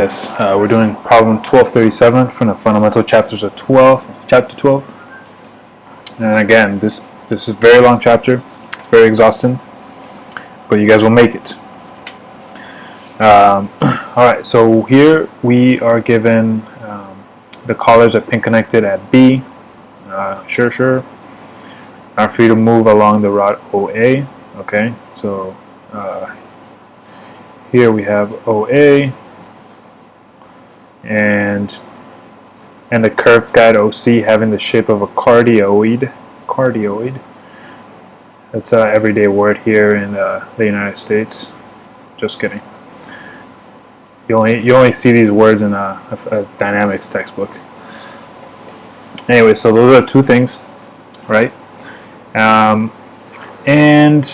Yes, we're doing problem 1237 from the fundamental chapters of chapter 12. And again, this is a very long chapter. It's very exhausting, but you guys will make it. Alright, so here we are given the collars are pin connected at B. Sure. Are free to move along the rod OA. Okay, so here we have OA. And the curved guide OC having the shape of a cardioid. That's an everyday word here in the United States. Just kidding. You only see these words in a dynamics textbook. Anyway, so those are two things, right? And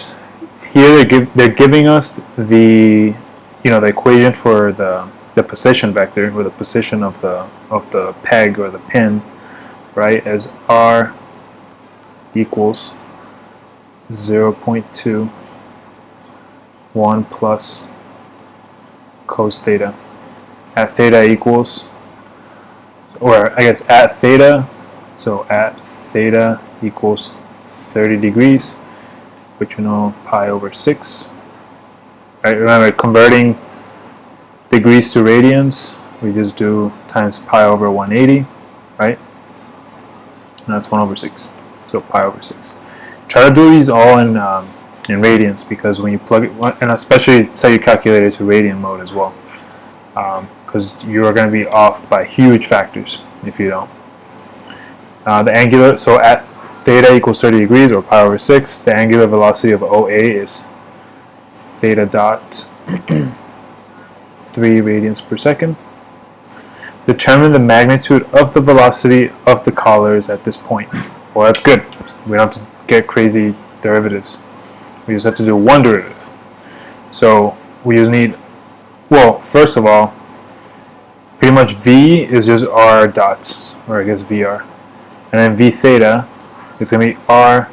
here they're giving us the the equation for the position vector, or the position of the peg or the pin, right, as r equals 0.2 1 plus cos theta at theta equals, or I guess at theta, so at theta equals 30 degrees, which we know pi over 6. Right, remember, converting degrees to radians, we just do times pi over 180, right? And that's 1 over 6, so pi over 6. Try to do these all in radians, because when you plug it, and especially say you calculate it to radian mode as well, because you are going to be off by huge factors if you don't. The angular, so at theta equals 30 degrees, or pi over 6, the angular velocity of OA is theta dot 3 radians per second. Determine the magnitude of the velocity of the collars at this point. Well, that's good. We don't have to get crazy derivatives. We just have to do one derivative. So we just need, well, first of all, pretty much V is just R dot, or I guess VR. And then V theta is going to be R,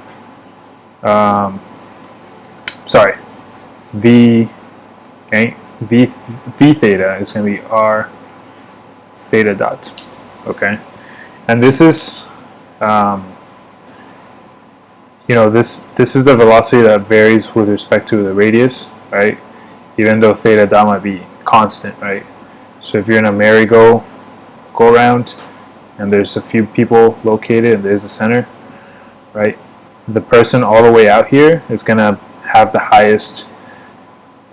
V, okay? V theta is going to be R theta dot, okay? And this is, this is the velocity that varies with respect to the radius, right? Even though theta dot might be constant, right? So if you're in a merry-go-round and there's a few people located and there's the center, right? The person all the way out here is going to have the highest.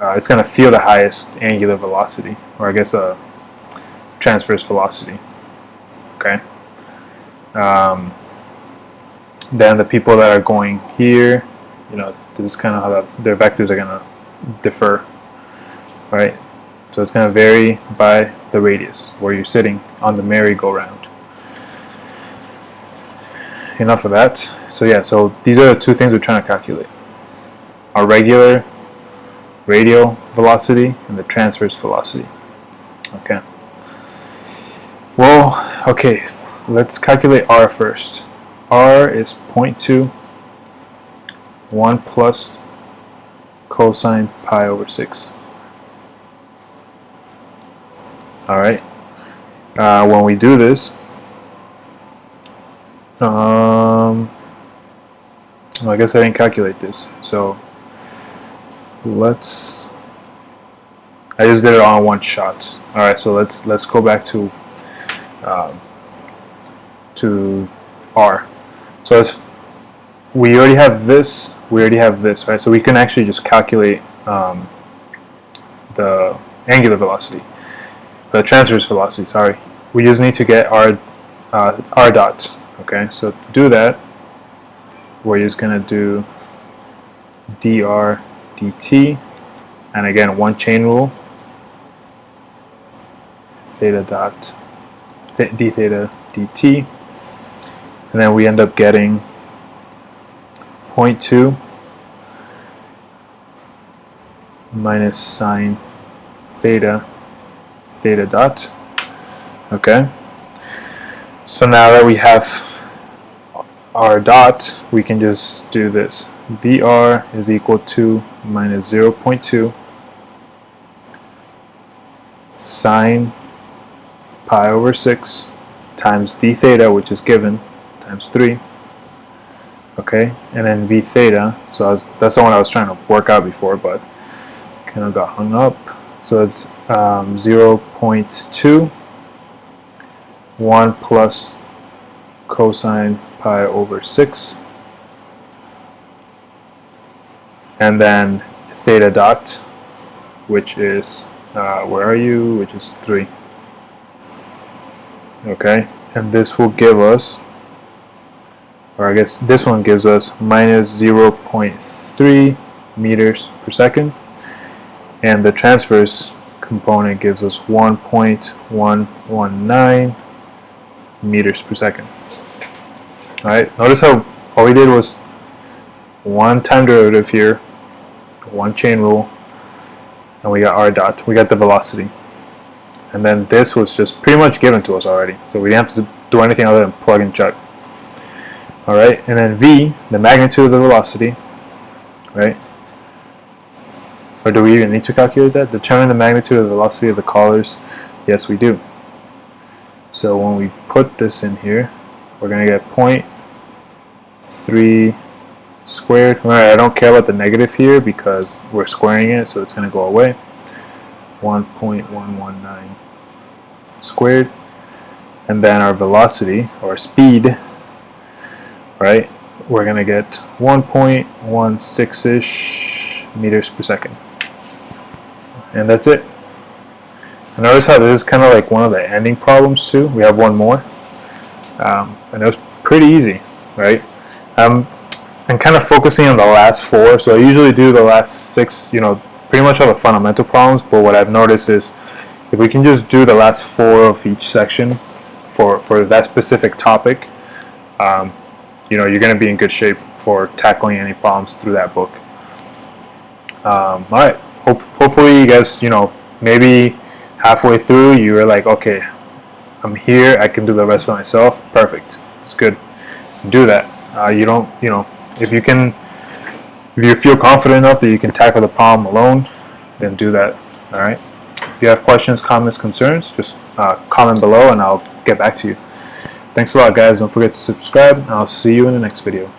It's going to feel the highest angular velocity, or I guess a transverse velocity. Okay. Then the people that are going here, this is kind of how their vectors are going to differ, right? So it's going to vary by the radius where you're sitting on the merry-go-round. Enough of that. So yeah, so these are the two things we're trying to calculate: our regular radial velocity and the transverse velocity. Okay. Well, okay, let's calculate R first. R is 0.2 1 plus cosine pi over 6. Alright. When we do this, I guess I didn't calculate this, so I just did it all in one shot. Alright, so let's go back to R. So we already have this, right? So we can actually just calculate the angular velocity, the transverse velocity, sorry. We just need to get R dot, okay? So to do that, we're just going to do dr dt, and again, one chain rule, theta dot d theta dt, and then we end up getting 0.2 minus sine theta dot. Okay, so now that we have R dot, we can just do this. VR is equal to minus 0.2 sine pi over 6 times d theta, which is given, times 3. Okay, and then v theta, so that's the one I was trying to work out before, but kind of got hung up. So it's 0.2, 1 plus cosine pi over 6, and then theta dot, which is, where are you, which is 3. Okay, and this will give us, or I guess this one gives us minus 0.3 meters per second, and the transverse component gives us 1.119 meters per second. Alright, notice how all we did was one time derivative here, one chain rule, and we got r dot, we got the velocity. And then this was just pretty much given to us already, so we didn't have to do anything other than plug and chug. Alright, and then v, the magnitude of the velocity, right? Or do we even need to calculate that? Determine the magnitude of the velocity of the collars. Yes, we do. So when we put this in here, we're going to get 0.3 squared. Alright, I don't care about the negative here because we're squaring it, so it's going to go away. 1.119 squared. And then our velocity, or speed, right, we're going to get 1.16-ish meters per second. And that's it. And notice how this is kind of like one of the ending problems too. We have one more. And it was pretty easy, right? I'm kind of focusing on the last 4. So I usually do the last 6, pretty much all the fundamental problems. But what I've noticed is if we can just do the last 4 of each section for that specific topic, you're going to be in good shape for tackling any problems through that book. All right. Hopefully you guys, maybe halfway through you were like, okay, I'm here, I can do the rest by myself. Perfect. It's good. Do that. If you feel confident enough that you can tackle the problem alone, then do that. All right. If you have questions, comments, concerns, just comment below and I'll get back to you. Thanks a lot, guys. Don't forget to subscribe, and I'll see you in the next video.